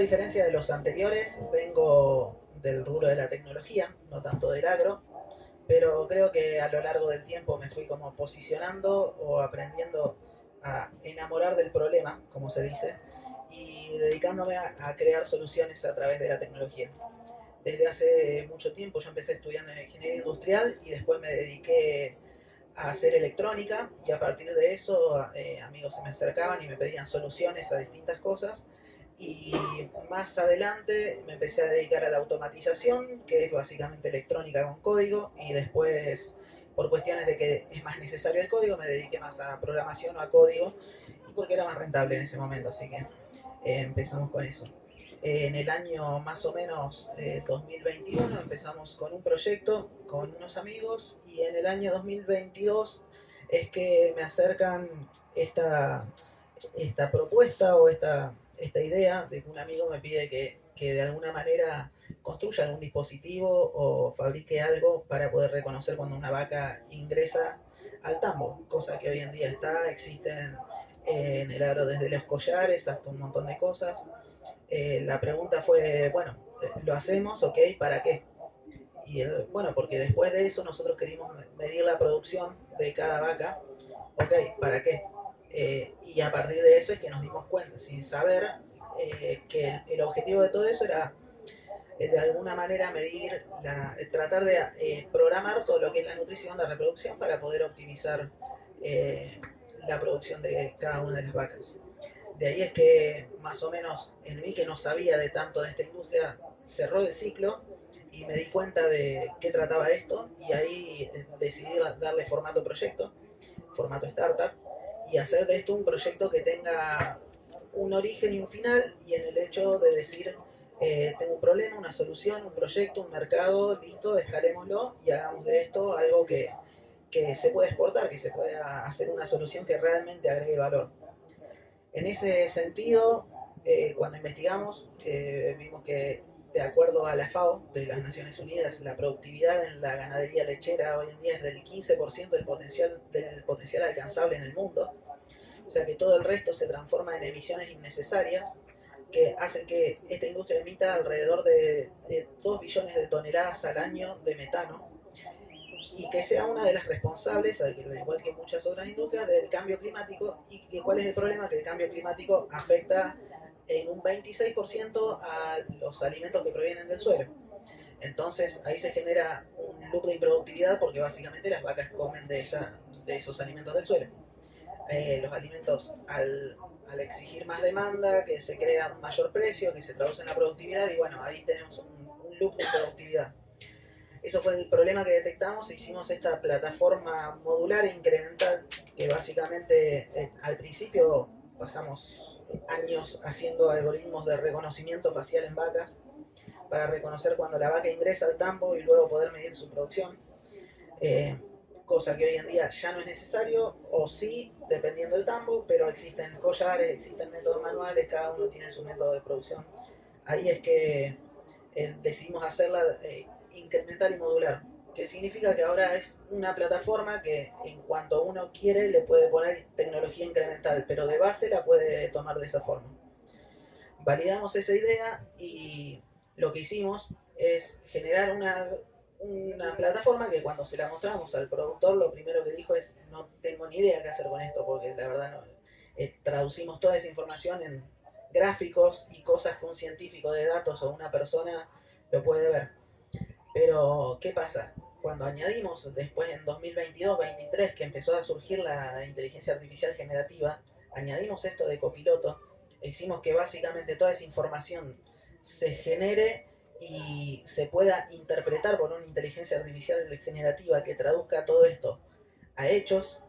diferencia de los anteriores, vengo del rubro de la tecnología, no tanto del agro, pero creo que a lo largo del tiempo me fui como posicionando o aprendiendo a enamorar del problema, como se dice, y dedicándome a crear soluciones a través de la tecnología. Desde hace mucho tiempo yo empecé estudiando en ingeniería industrial y después me dediqué a hacer electrónica y a partir de eso amigos se me acercaban y me pedían soluciones a distintas cosas y más adelante me empecé a dedicar a la automatización, que es básicamente electrónica con código, y después por cuestiones de que es más necesario el código me dediqué más a programación o a código y porque era más rentable en ese momento, así que empezamos con eso. En el año más o menos 2021 empezamos con un proyecto con unos amigos y en el año 2022 es que me acercan esta, esta propuesta o esta idea de que un amigo me pide que de alguna manera construya algún dispositivo o fabrique algo para poder reconocer cuando una vaca ingresa al tambo, cosa que hoy en día existen en el agro desde los collares hasta un montón de cosas. La pregunta fue, bueno, ¿lo hacemos? ¿Ok? ¿Para qué? Y bueno, porque después de eso nosotros queríamos medir la producción de cada vaca. ¿Ok? ¿Para qué? Y a partir de eso es que nos dimos cuenta, sin saber, que el objetivo de todo eso era de alguna manera medir, tratar de programar todo lo que es la nutrición, la reproducción, para poder optimizar eh, la producción de cada una de las vacas. De ahí es que más o menos en mí, que no sabía de tanto de esta industria, cerró el ciclo y me di cuenta de qué trataba esto y ahí decidí darle formato proyecto, formato startup, y hacer de esto un proyecto que tenga un origen y un final, y en el hecho de decir, tengo un problema, una solución, un proyecto, un mercado, listo, escalémoslo y hagamos de esto algo que se pueda exportar, que se pueda hacer una solución que realmente agregue valor. En ese sentido, cuando investigamos, vimos que de acuerdo a la FAO, de las Naciones Unidas, la productividad en la ganadería lechera hoy en día es del 15% del potencial alcanzable en el mundo. O sea que todo el resto se transforma en emisiones innecesarias que hacen que esta industria emita alrededor de 2 billones de toneladas al año de metano y que sea una de las responsables, al igual que muchas otras industrias, del cambio climático. ¿Y que cuál es el problema? Que el cambio climático afecta en un 26% a los alimentos que provienen del suelo. Entonces ahí se genera un loop de improductividad porque básicamente las vacas comen de esos alimentos del suelo. Los alimentos al exigir más demanda, que se crea mayor precio, que se traduce en la productividad y bueno, ahí tenemos un loop de productividad. Eso fue el problema que detectamos e hicimos esta plataforma modular e incremental que básicamente al principio pasamos años haciendo algoritmos de reconocimiento facial en vacas para reconocer cuando la vaca ingresa al tambo y luego poder medir su producción. Eh, Cosa que hoy en día ya no es necesario, o sí, dependiendo del tambo, pero existen collares, existen métodos manuales, cada uno tiene su método de producción. Ahí es que decidimos hacerla incremental y modular, que significa que ahora es una plataforma que en cuanto uno quiere le puede poner tecnología incremental, pero de base la puede tomar de esa forma. Validamos esa idea y lo que hicimos es generar una plataforma que cuando se la mostramos al productor lo primero que dijo es no tengo ni idea qué hacer con esto porque la verdad no, traducimos toda esa información en gráficos y cosas que un científico de datos o una persona lo puede ver. Pero, ¿qué pasa? Cuando añadimos después en 2022-23 que empezó a surgir la inteligencia artificial generativa, añadimos esto de copiloto, e hicimos que básicamente toda esa información se genere y se pueda interpretar por una inteligencia artificial generativa que traduzca todo esto a hechos,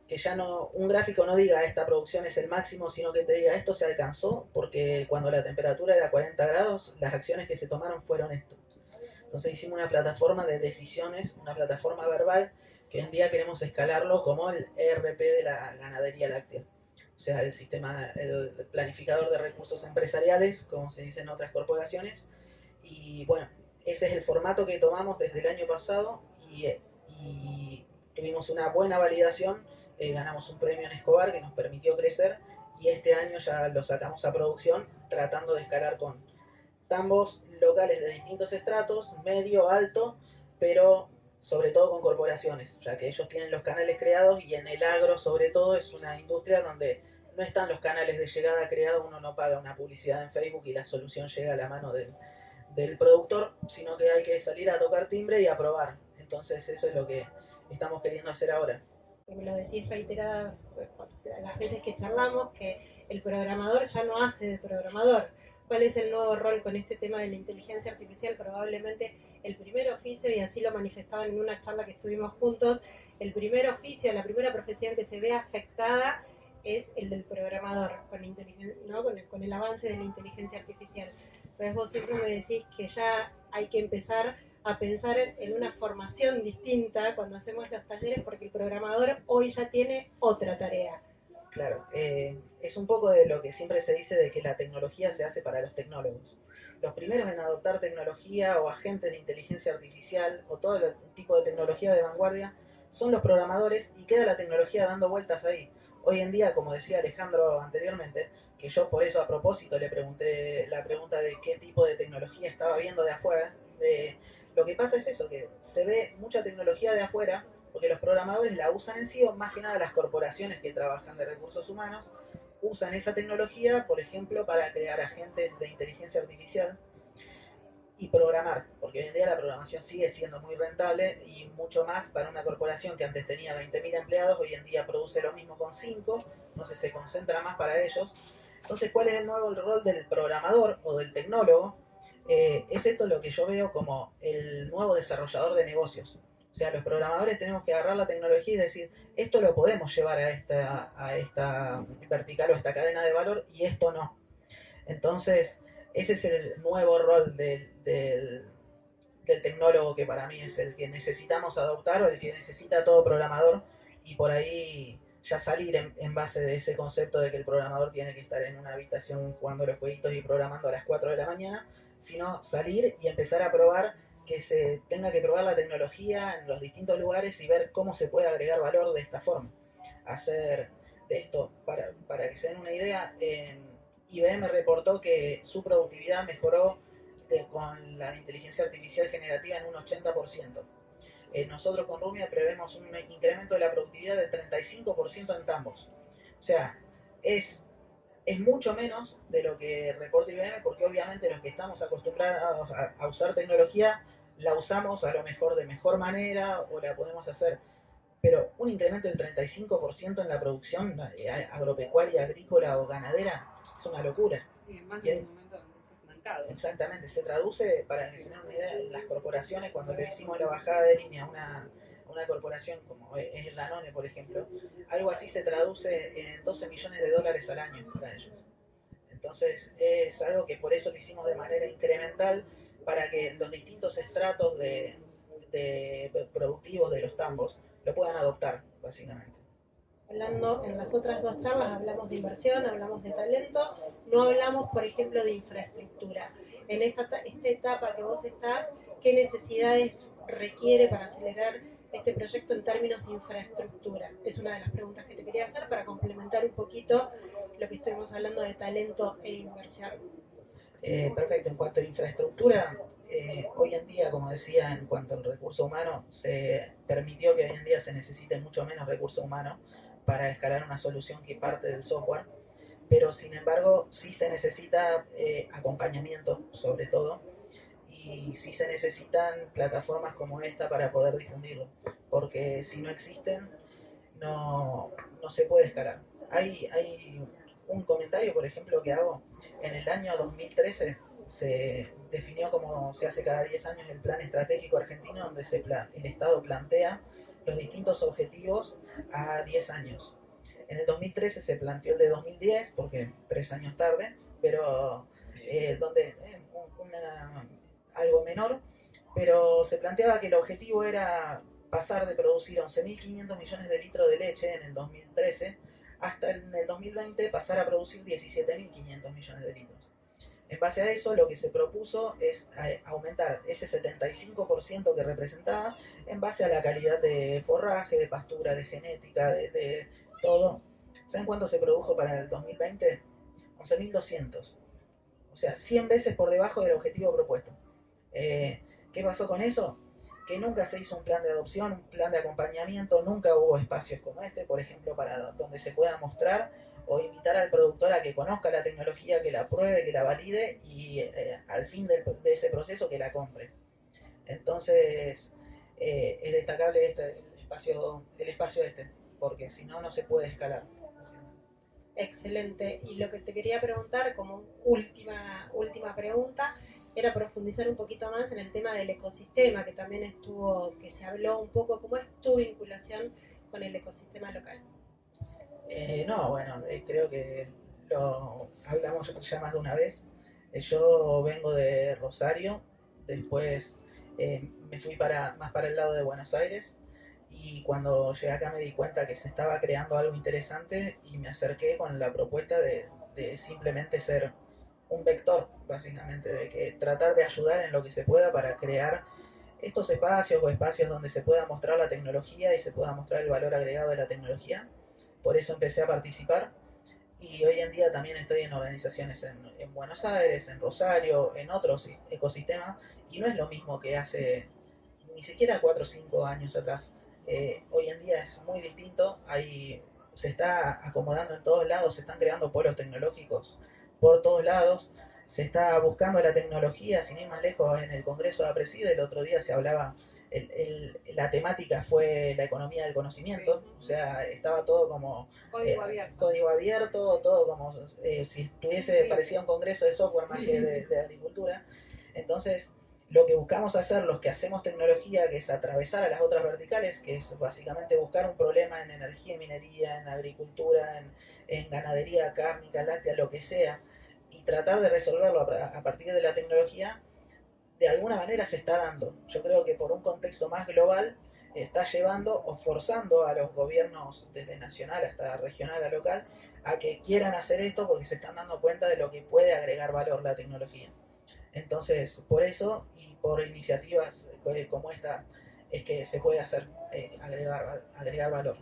que ya no un gráfico no diga esta producción es el máximo, sino que te diga esto se alcanzó porque cuando la temperatura era 40 grados, las acciones que se tomaron fueron esto. Entonces hicimos una plataforma de decisiones, una plataforma verbal, que hoy en día queremos escalarlo como el ERP de la ganadería láctea. O sea, el planificador de recursos empresariales, como se dice en otras corporaciones. Y bueno, ese es el formato que tomamos desde el año pasado y tuvimos una buena validación. Ganamos un premio en Escobar que nos permitió crecer y este año ya lo sacamos a producción tratando de escalar con tambos locales de distintos estratos, medio, alto, pero sobre todo con corporaciones, ya que ellos tienen los canales creados y en el agro sobre todo es una industria donde no están los canales de llegada creados, uno no paga una publicidad en Facebook y la solución llega a la mano del productor, sino que hay que salir a tocar timbre y a probar. Entonces eso es lo que estamos queriendo hacer ahora. Me lo decís reiteradas las veces que charlamos, que el programador ya no hace de programador. ¿Cuál es el nuevo rol con este tema de la inteligencia artificial? Probablemente el primer oficio, y así lo manifestaban en una charla que estuvimos juntos, el primer oficio, la primera profesión que se ve afectada es el del programador, ¿no? con el avance de la inteligencia artificial. Entonces vos siempre me decís que ya hay que empezar a pensar en una formación distinta cuando hacemos los talleres, porque el programador hoy ya tiene otra tarea. Claro, es un poco de lo que siempre se dice de que la tecnología se hace para los tecnólogos. Los primeros en adoptar tecnología o agentes de inteligencia artificial o todo el tipo de tecnología de vanguardia son los programadores y queda la tecnología dando vueltas ahí. Hoy en día, como decía Alejandro anteriormente, que yo por eso a propósito le pregunté la pregunta de qué tipo de tecnología estaba viendo de afuera, lo que pasa es eso, que se ve mucha tecnología de afuera porque los programadores la usan en sí, o más que nada las corporaciones que trabajan de recursos humanos, usan esa tecnología, por ejemplo, para crear agentes de inteligencia artificial y programar, porque hoy en día la programación sigue siendo muy rentable y mucho más para una corporación que antes tenía 20.000 empleados, hoy en día produce lo mismo con 5, entonces se concentra más para ellos. Entonces, ¿cuál es el nuevo rol del programador o del tecnólogo? Es esto lo que yo veo como el nuevo desarrollador de negocios. O sea, los programadores tenemos que agarrar la tecnología y decir, esto lo podemos llevar a esta vertical o a esta cadena de valor y esto no. Entonces, ese es el nuevo rol del tecnólogo que para mí es el que necesitamos adoptar o el que necesita todo programador y por ahí ya salir en base de ese concepto de que el programador tiene que estar en una habitación jugando los jueguitos y programando a las 4 de la mañana, sino salir y empezar a probar que se tenga que probar la tecnología en los distintos lugares y ver cómo se puede agregar valor de esta forma. Hacer de esto, para que se den una idea, en IBM reportó que su productividad mejoró con la inteligencia artificial generativa en un 80%. Nosotros con Rumia prevemos un incremento de la productividad del 35% en tambos. O sea, es, es mucho menos de lo que reporta IBM porque obviamente los que estamos acostumbrados a usar tecnología la usamos a lo mejor de mejor manera o la podemos hacer, pero un incremento del 35% en la producción agropecuaria, agrícola o ganadera es una locura. Y más en un momento donde está estancado. Exactamente, se traduce, para que se den una idea, en las corporaciones, cuando le hicimos la bajada de línea a una corporación como es el Danone, por ejemplo, algo así se traduce en 12 millones de dólares al año para ellos. Entonces es algo que por eso lo hicimos de manera incremental para que los distintos estratos de productivos de los tambos lo puedan adoptar, básicamente. Hablando en las otras dos charlas, hablamos de inversión, hablamos de talento, no hablamos, por ejemplo, de infraestructura. En esta etapa que vos estás, ¿qué necesidades requiere para acelerar este proyecto en términos de infraestructura? Es una de las preguntas que te quería hacer para complementar un poquito lo que estuvimos hablando de talento e inversión. Perfecto, en cuanto a infraestructura, hoy en día, como decía, en cuanto al recurso humano, se permitió que hoy en día se necesite mucho menos recurso humano para escalar una solución que parte del software, pero sin embargo sí se necesita acompañamiento sobre todo y sí se necesitan plataformas como esta para poder difundirlo, porque si no existen no se puede escalar. Hay un comentario, por ejemplo, que hago. En el año 2013 se definió como se hace cada 10 años el plan estratégico argentino, donde el Estado plantea los distintos objetivos a 10 años. En el 2013 se planteó el de 2010, porque 3 años tarde, pero donde algo menor, pero se planteaba que el objetivo era pasar de producir 11.500 millones de litros de leche en el 2013 hasta en el 2020 pasar a producir 17.500 millones de litros. En base a eso, lo que se propuso es aumentar ese 75% que representaba en base a la calidad de forraje, de pastura, de genética, de todo, ¿Saben cuánto se produjo para el 2020? 11.200. O sea, 100 veces por debajo del objetivo propuesto. ¿Qué pasó con eso? Que nunca se hizo un plan de adopción, un plan de acompañamiento, nunca hubo espacios como este, por ejemplo, para donde se pueda mostrar o invitar al productor a que conozca la tecnología, que la pruebe, que la valide y al fin de ese proceso que la compre. Entonces, es destacable el espacio este, porque si no, no se puede escalar. Excelente. Y lo que te quería preguntar como última pregunta era profundizar un poquito más en el tema del ecosistema, que también que se habló un poco. ¿Cómo es tu vinculación con el ecosistema local? No, bueno, creo que lo hablamos ya más de una vez. Yo vengo de Rosario, después me fui más para el lado de Buenos Aires y cuando llegué acá me di cuenta que se estaba creando algo interesante y me acerqué con la propuesta de simplemente ser un vector, básicamente, de que tratar de ayudar en lo que se pueda para crear estos espacios o espacios donde se pueda mostrar la tecnología y se pueda mostrar el valor agregado de la tecnología. Por eso empecé a participar y hoy en día también estoy en organizaciones en Buenos Aires, en Rosario, en otros ecosistemas y no es lo mismo que hace ni siquiera 4 o 5 años atrás. Hoy en día es muy distinto, se está acomodando en todos lados, se están creando polos tecnológicos por todos lados, se está buscando la tecnología, sin ir más lejos, en el Congreso de Preside el otro día se hablaba, la temática fue la economía del conocimiento, sí. O sea, estaba todo como código abierto, todo como si estuviese, sí. Parecía un congreso de software, sí. Más que de agricultura. Entonces, lo que buscamos hacer, los que hacemos tecnología, que es atravesar a las otras verticales, que es básicamente buscar un problema en energía y minería, en agricultura, en ganadería cárnica, láctea, lo que sea, y tratar de resolverlo a partir de la tecnología, de alguna manera se está dando. Yo creo que por un contexto más global está llevando o forzando a los gobiernos desde nacional hasta regional a local a que quieran hacer esto porque se están dando cuenta de lo que puede agregar valor la tecnología. Entonces, por eso y por iniciativas como esta es que se puede hacer agregar valor.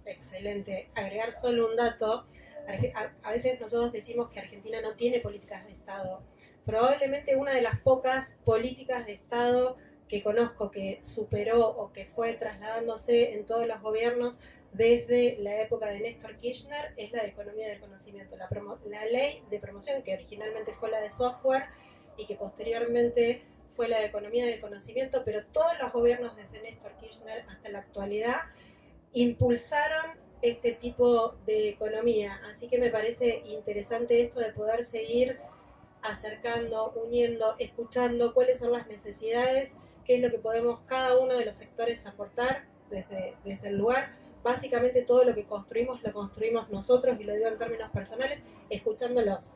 Excelente. Agregar solo un dato. A veces nosotros decimos que Argentina no tiene políticas de Estado. Probablemente una de las pocas políticas de Estado que conozco que superó o que fue trasladándose en todos los gobiernos desde la época de Néstor Kirchner es la de economía del conocimiento. La ley de promoción, que originalmente fue la de software y que posteriormente fue la de economía del conocimiento, pero todos los gobiernos desde Néstor Kirchner hasta la actualidad impulsaron este tipo de economía. Así que me parece interesante esto de poder seguir acercando, uniendo, escuchando cuáles son las necesidades, qué es lo que podemos cada uno de los sectores aportar desde el lugar. Básicamente todo lo que construimos lo construimos nosotros, y lo digo en términos personales, escuchándolos.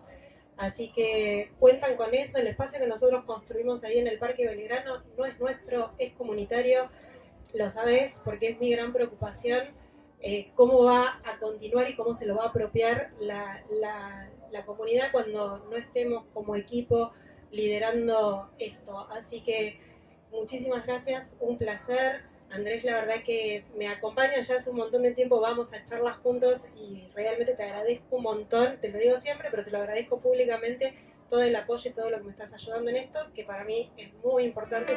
Así que cuentan con eso. El espacio que nosotros construimos ahí en el Parque Belgrano no es nuestro, es comunitario. Lo sabes, porque es mi gran preocupación cómo va a continuar y cómo se lo va a apropiar la comunidad cuando no estemos como equipo liderando esto. Así que muchísimas gracias, un placer. Andrés, la verdad que me acompaña ya hace un montón de tiempo, vamos a charlas juntos y realmente te agradezco un montón, te lo digo siempre, pero te lo agradezco públicamente, todo el apoyo y todo lo que me estás ayudando en esto, que para mí es muy importante.